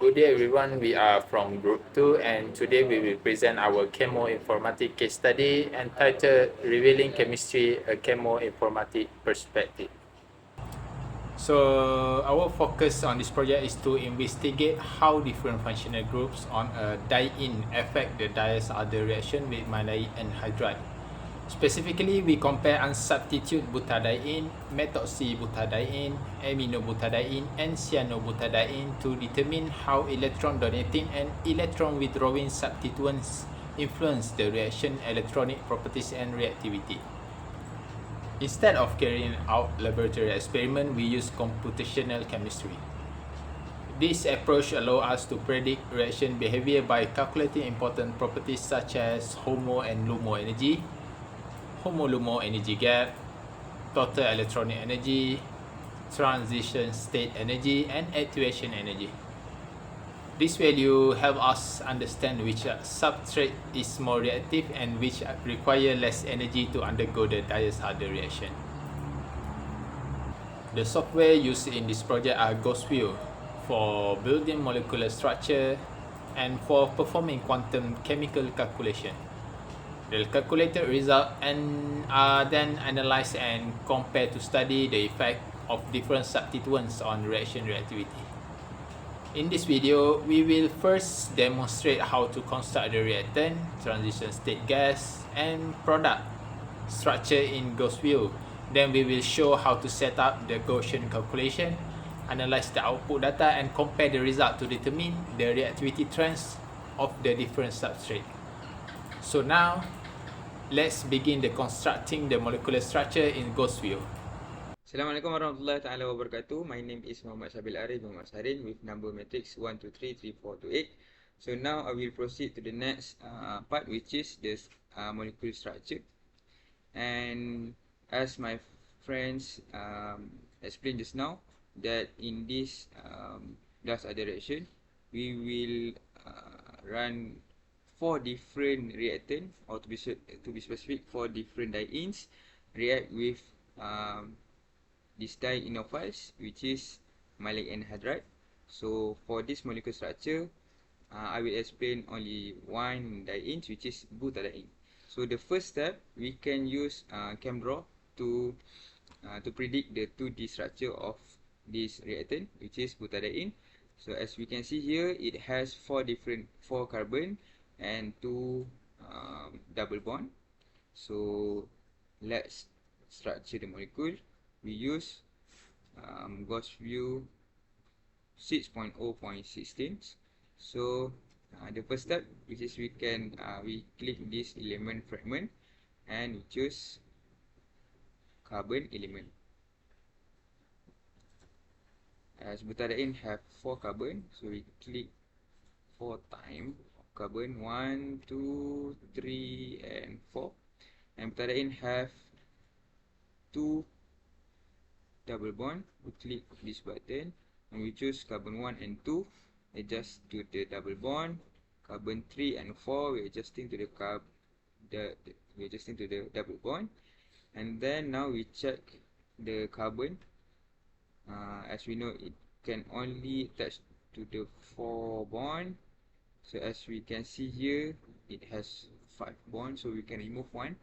Good day everyone, we are from Group 2 and today we will present our Chemoinformatics case study entitled Revealing Chemistry, a Chemoinformatics Perspective. So our focus on this project is to investigate how different functional groups on a die-in affect the Diels-Alders reaction with maleic anhydride. Specifically, we compare unsubstitute butadiene, methoxy butadiene, aminobutadiene, and cyanobutadiene to determine how electron donating and electron withdrawing substituents influence the reaction electronic properties and reactivity. Instead of carrying out laboratory experiment, we use computational chemistry. This approach allows us to predict reaction behavior by calculating important properties such as HOMO and LUMO energy, HOMO-LUMO energy gap, total electronic energy, transition state energy, and activation energy. This value help us understand which substrate is more reactive and which require less energy to undergo the Diels-Alders reaction. The software used in this project are GhostView for building molecular structure and for performing quantum chemical calculation. The calculated result are then analyzed and compared to study the effect of different substituents on reaction reactivity. In this video, we will first demonstrate how to construct the reactant, transition state gas, and product structure in GhostView. Then we will show how to set up the Gaussian calculation, analyze the output data, and compare the result to determine the reactivity trends of the different substrate. So now, let's begin the constructing the molecular structure in GhostView. Assalamualaikum warahmatullahi taala wabarakatuh. My name is Muhammad Sabil Arif Muhammad Sarin with number matrix 1233428. So now I will proceed to the next part, which is this molecule structure. And as my friends explained just now, that in this Diels-Alders reaction, we will run 4 different reactants, or to be specific, 4 different dienes react with this dienophils, which is maleic anhydride. So for this molecular structure, I will explain only one diene, which is butadiene. So the first step, we can use ChemDraw to predict the 2D structure of this reactant, which is butadiene. So as we can see here, it has 4 carbon and 2 double bond. So let's structure the molecule. We use GhostView 6.0.16. So the first step, which is we click this element fragment and we choose carbon element. As butadiene have 4 carbon, so we click 4 times carbon, 1, 2, 3, and 4. And butadiene have 2 double bond. We click this button and we choose carbon 1 and 2, adjust to the double bond. Carbon 3 and 4, we're adjusting to the double bond. And then now we check the carbon. As we know, it can only attach to the 4 bond. So as we can see here, it has 5 bonds, so we can remove 1.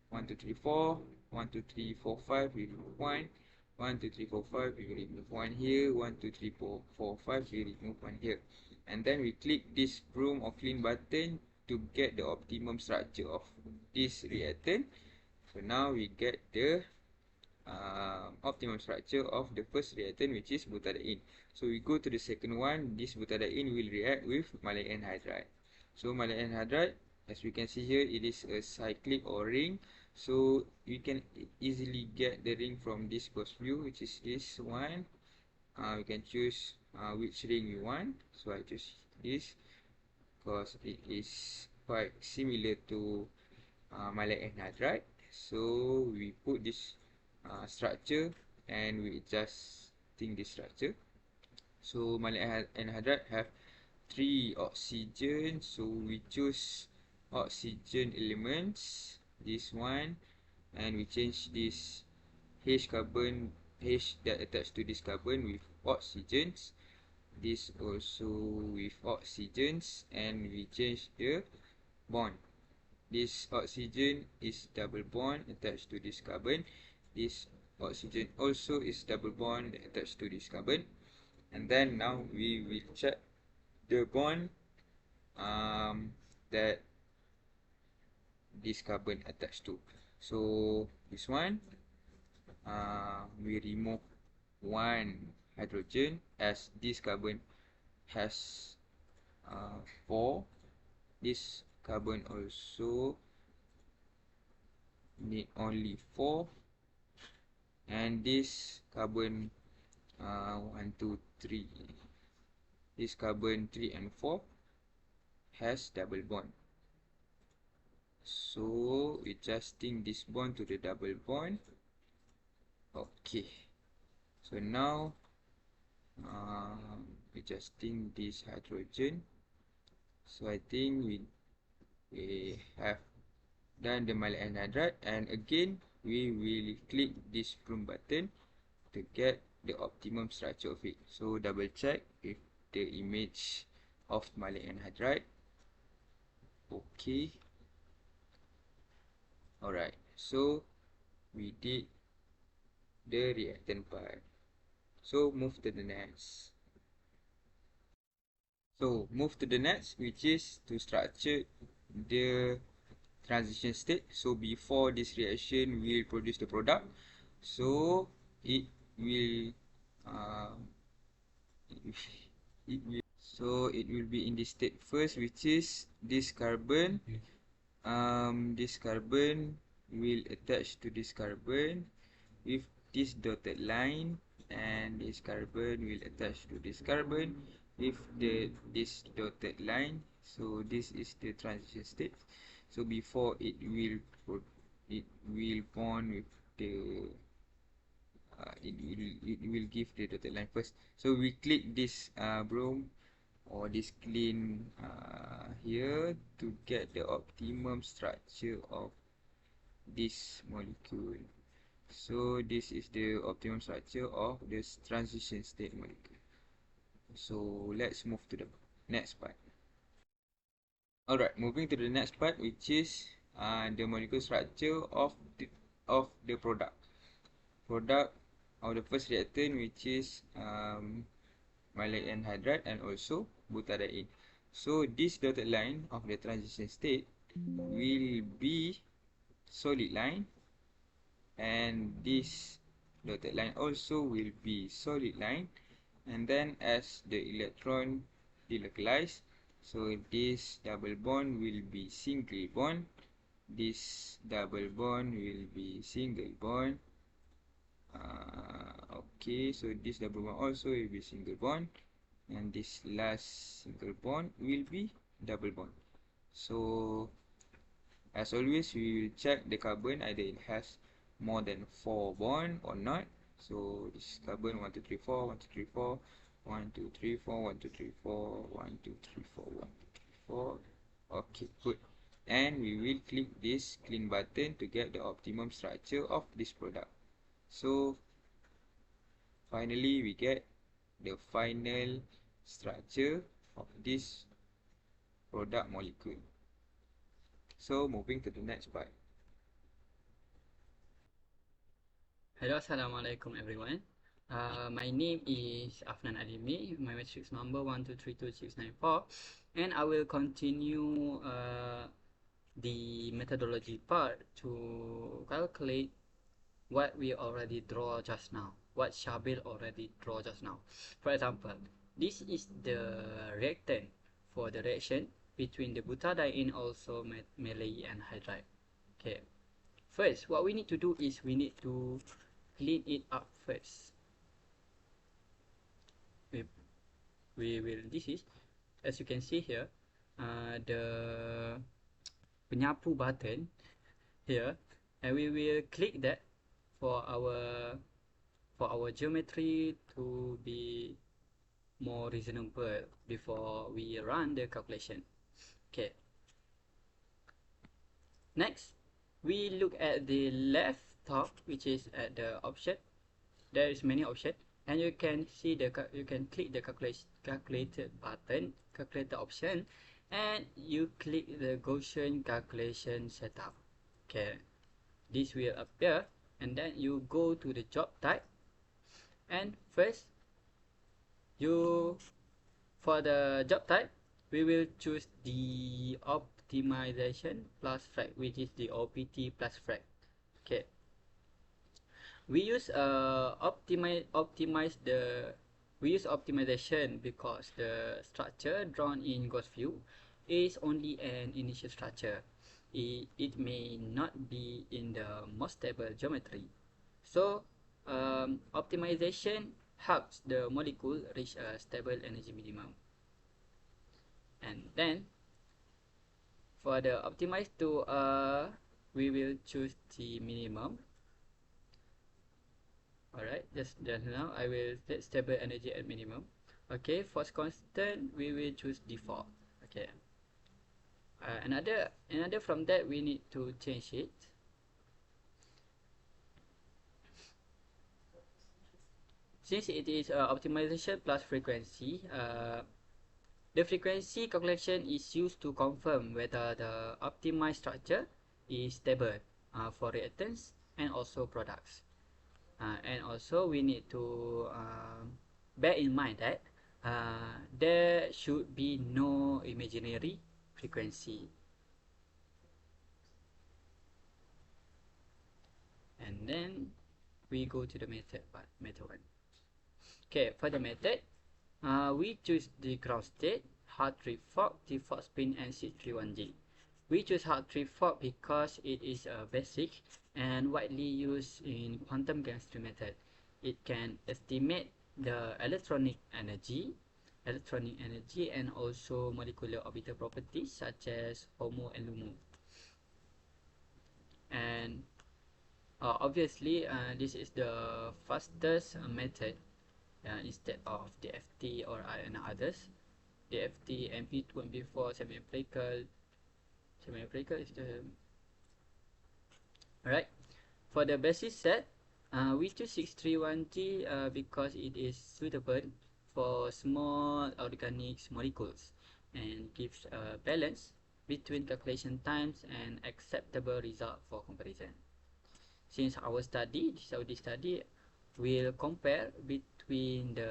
1, 2, 3, 4. 1, 2, 3, 4, 5. We remove 1. 1, 2, 3, 4, 5. We remove 1 here. 1, 2, 3, 4, 5. We remove 1 here. And then we click this broom or clean button to get the optimum structure of this reactant. So now we get the optimum structure of the first reactant, which is butadiene. So we go to the second one. This butadiene will react with maleic anhydride. So maleic anhydride, as we can see here, it is a cyclic or ring. So we can easily get the ring from this GhostView, which is this one. We can choose which ring we want. So I choose this because it is quite similar to maleic anhydride. So we put this structure and we adjusting this structure. So maleic anhydride have 3 oxygen, so we choose oxygen elements, this one, and we change this H that attached to this carbon with oxygens. this also with oxygens, and we change the bond. This oxygen is double bond attached to this carbon. This oxygen also is double bond attached to this carbon. And then now we will check the bond that this carbon attached to. So this one, we remove one hydrogen, as this carbon has 4. This carbon also need only 4, and this carbon 1, 2, 3. This carbon 3 and 4 has double bond. So adjusting this bond to the double bond. Okay. So now adjusting this hydrogen. So I think we have done the maleic anhydride, and again we will click this prune button to get the optimum structure of it. So double check if the image of maleic anhydride. Okay. Alright, so we did the reactant part. So move to the next. So move to the next, which is to structure the transition state. So before this reaction will produce the product, so it will it will be in this state first, which is this carbon. This carbon will attach to this carbon with this dotted line, and this carbon will attach to this carbon with this dotted line. So this is the transition state. So before it will bond with the it will give the dotted line first. So we click this brome or this clean here to get the optimum structure of this molecule. So this is the optimum structure of this transition state molecule. So let's move to the next part. Alright, moving to the next part, which is the molecule structure of the product. Product of the first reactant, which is maleic anhydride and also butadiene. So this dotted line of the transition state will be solid line, and this dotted line also will be solid line. And then as the electron delocalize, so this double bond will be single bond, this double bond will be single bond. Okay, so this double bond also will be single bond, and this last single bond will be double bond. So as always, we will check the carbon, either it has more than 4 bond or not. So this carbon 1, 2, 3, 4, 1, 2, 3, 4, 1, 2, 3, 4, 1, 2, 3, 4, 1, 2, 3, 4, 1, 2, 3, 4. Okay, good. And we will click this clean button to get the optimum structure of this product. So finally we get the final structure of this product molecule. So moving to the next part. Hello, Assalamualaikum everyone. My name is Afnan Alimi. My matrix number 1232694, and I will continue the methodology part to calculate what we already draw just now, what Shabil already draw just now. For example, this is the reactant for the reaction between the butadiene also maleic anhydride. Okay, first what we need to do is we need to clean it up first. We will, this is, as you can see here, the penyapu button here, and we will click that for our geometry to be more reasonable before we run the calculation. Okay, next we look at the left top, which is at the option. There is many options. and you can see you can click the calculated button, calculator option, and you click the Gaussian calculation setup. Okay, this will appear, and then you go to the job type, and first you for the job type we will choose the optimization plus frag, which is the OPT plus frag. Okay, we use optimization because the structure drawn in Gauss view is only an initial structure. It may not be in the most stable geometry. So optimization helps the molecule reach a stable energy minimum. And then for the optimize to we will choose the minimum. Alright, just now I will set stable energy at minimum. Okay, force constant we will choose default. Okay, another from that we need to change it. Since it is optimization plus frequency, the frequency calculation is used to confirm whether the optimized structure is stable for reactants and also products. And also we need to bear in mind that there should be no imaginary frequency. And then we go to the method part, method 1. Okay, for the method, we choose the ground state, hard trip fork, default spin, and 631G. We choose hard trip fork because it is a basic and widely used in quantum chemistry method. It can estimate the electronic energy and also molecular orbital properties such as HOMO and LUMO. And obviously this is the fastest method instead of DFT or others. DFT, MP2, MP4, semi-empirical is the... Alright, for the basis set, we choose 631G because it is suitable for small organic molecules and gives a balance between calculation times and acceptable result for comparison. Since our study, this study will compare between the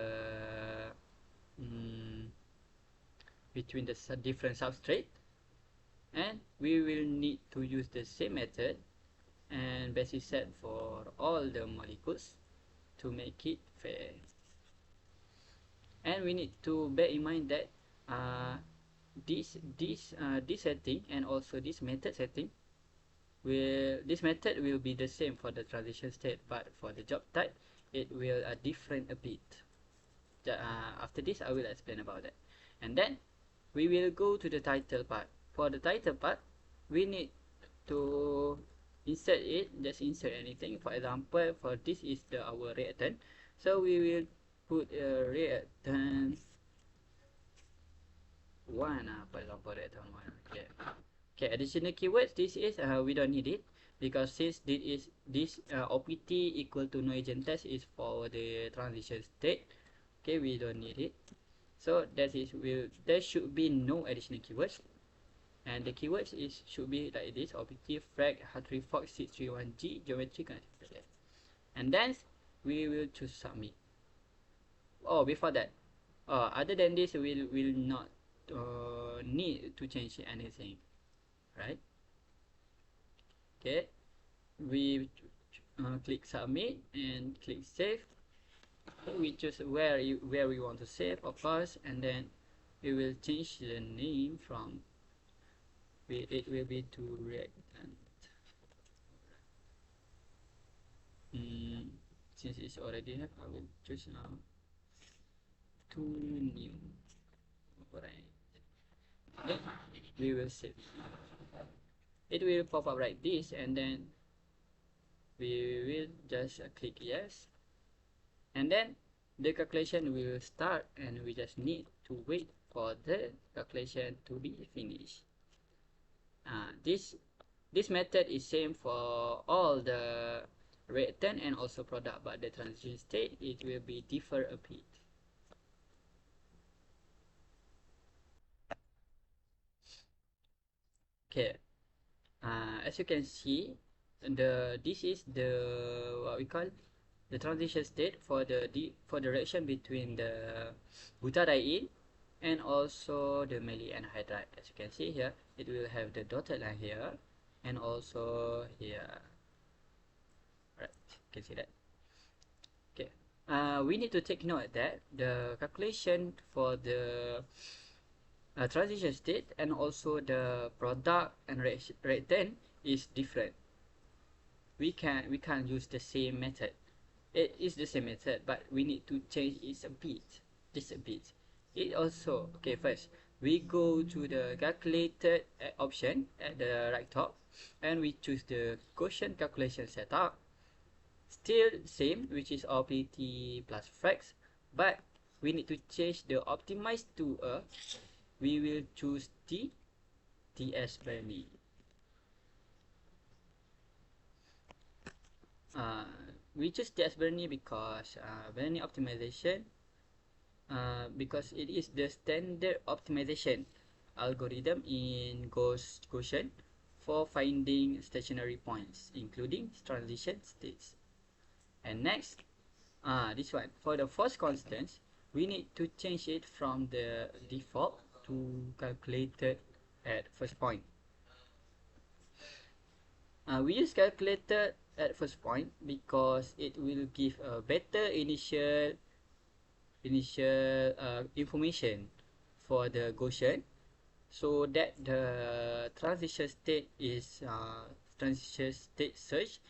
different substrate, and we will need to use the same method and basis set for all the molecules to make it fair. And we need to bear in mind that this setting and also this method setting this method will be the same for the transition state, but for the job type it will different a bit. After this I will explain about that. And then we will go to the title part. For the title part, we need to insert it. Just insert anything. For example, for this is our reactant, so we will put a reactant 1. For example, reactant 1. Okay. Okay. Additional keywords. This is we don't need it because since this OPT equal to no agent test is for the transition state. Okay, we don't need it. So there should be no additional keywords, and the keywords should be like this: OPT, frag, hard trip fork, 631G, geometry, connectivity. And then we will choose submit. Oh, before that, other than this, we will not need to change anything, right? Okay, we click submit and click save. We choose where we want to save, of course, and then we will change the name from it will be to reactant. Since it's already have, I will choose now to new. Alright, then we will save. It will pop up like this, and then we will just click yes, and then the calculation will start, and we just need to wait for the calculation to be finished. This method is same for all the reactant and also product, but the transition state it will be differ a bit. Okay, as you can see, this is the what we call the transition state for the reaction between the butadiene and also the maleic anhydride. As you can see here, it will have the dotted line here and also here. Right, you can see that. Okay. We need to take note that the calculation for the transition state and also the product and reactant is different. We can't use the same method. It is the same method, but we need to change it a bit, just a bit. It also, okay, first we go to the calculated option at the right top, and we choose the quotient calculation setup. Still same, which is OPT plus fracs, but we need to change the optimized to a, we will choose TS Bernie. Uh, we choose TS Bernie because Bernie optimization, because it is the standard optimization algorithm in Gaussian for finding stationary points, including transition states. And next, this one, for the force constants, we need to change it from the default to calculated at first point. We use calculated at first point because it will give a better initial information for the Gaussian, so that the transition state search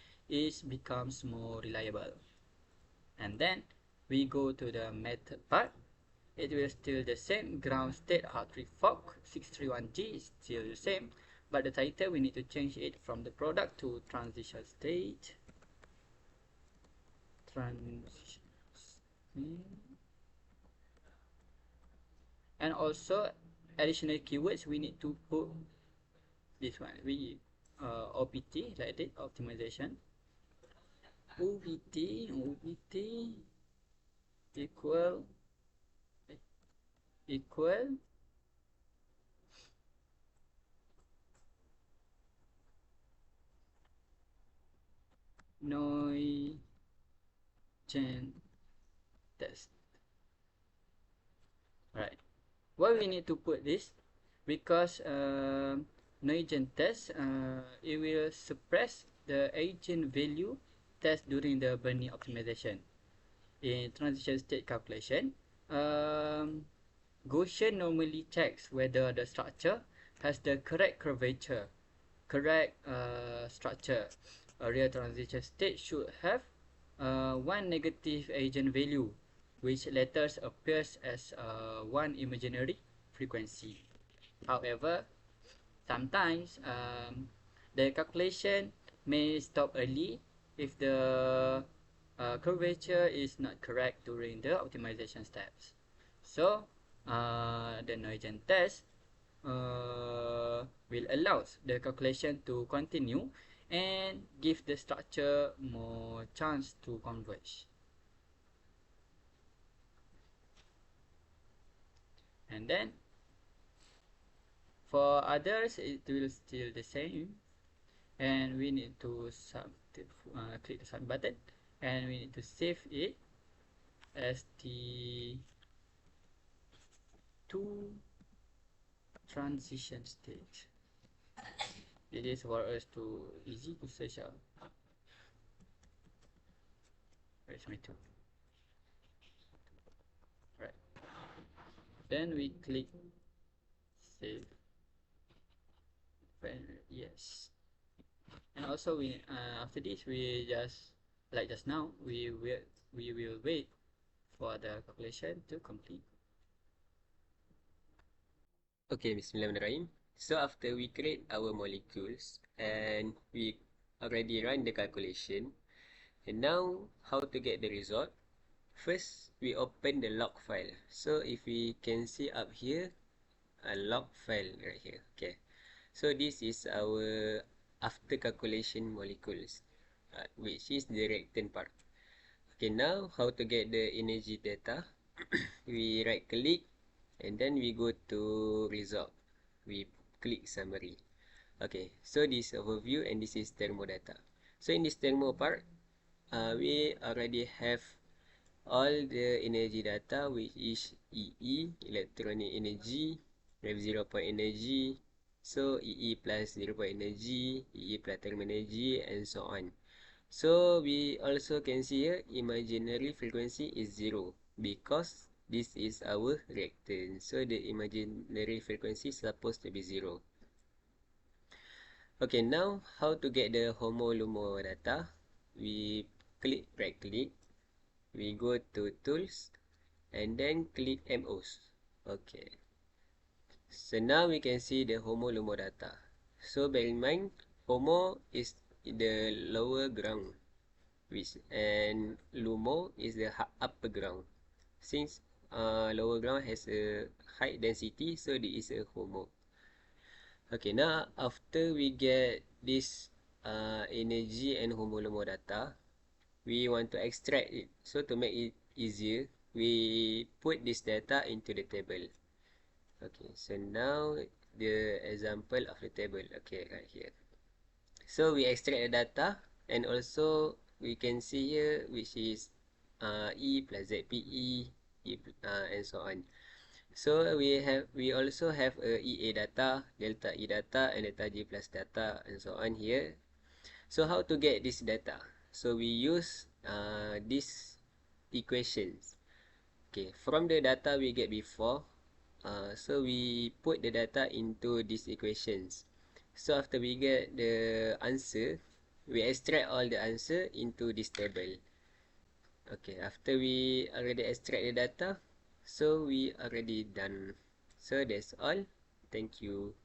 becomes more reliable. And then we go to the method part. It will still the same. Ground state Hartree Fock 631G is still the same, but the title we need to change it from the product to transition state. And also additional keywords we need to put this one. We OPT, like that, optimization. OPT equal noise test. Right. Why we need to put this? Because noise test, it will suppress the agent value test during the Bernie optimization. In transition state calculation, Gaussian normally checks whether the structure has the correct curvature, correct structure. A real transition state should have one negative agent value, which later appears as one imaginary frequency. However, sometimes the calculation may stop early if the curvature is not correct during the optimization steps. So, the Neugen test will allow the calculation to continue and give the structure more chance to converge. And then for others it will still the same, and we need to click the submit button, and we need to save it as the two transition stage. It is for us to easy to search out. Where's my two? Right. Then we click save. Yes. And also we after this we just like just now we will wait for the calculation to complete. Okay, Bismillahirrahmanirrahim. So after we create our molecules and we already run the calculation, and now how to get the result? First, we open the log file. So if we can see up here, a log file right here. Okay. So this is our after calculation molecules. which is the reactant part. Okay, now how to get the energy data? We right click and then we go to result. We click summary. Okay, so this overview and this is thermo data. So in this thermo part, we already have all the energy data, which is EE, electronic energy, have 0 point energy, so EE plus 0 point energy, EE plus thermal energy, and so on. So we also can see here imaginary frequency is 0 because this is our reactant. So the imaginary frequency is supposed to be 0. Okay, now how to get the HOMO-LUMO data? We right click, we go to tools, and then click MOs. Okay, so now we can see the HOMO-LUMO data. So bear in mind, HOMO is the lower ground, and LUMO is the upper ground. Since lower ground has a high density, so this is a HOMO. Okay, now after we get this energy and HOMO-LUMO data, we want to extract it. So to make it easier, we put this data into the table. Okay, so now the example of the table. Okay, right here. So we extract the data, and also we can see here which is E plus ZPE, and so on. So we also have a EA data, delta E data, and delta G plus data, and so on here. So how to get this data? So we use these equations. Okay, from the data we get before, so we put the data into these equations. So after we get the answer, we extract all the answer into this table. Okay, after we already extract the data, so we already done. So that's all. Thank you.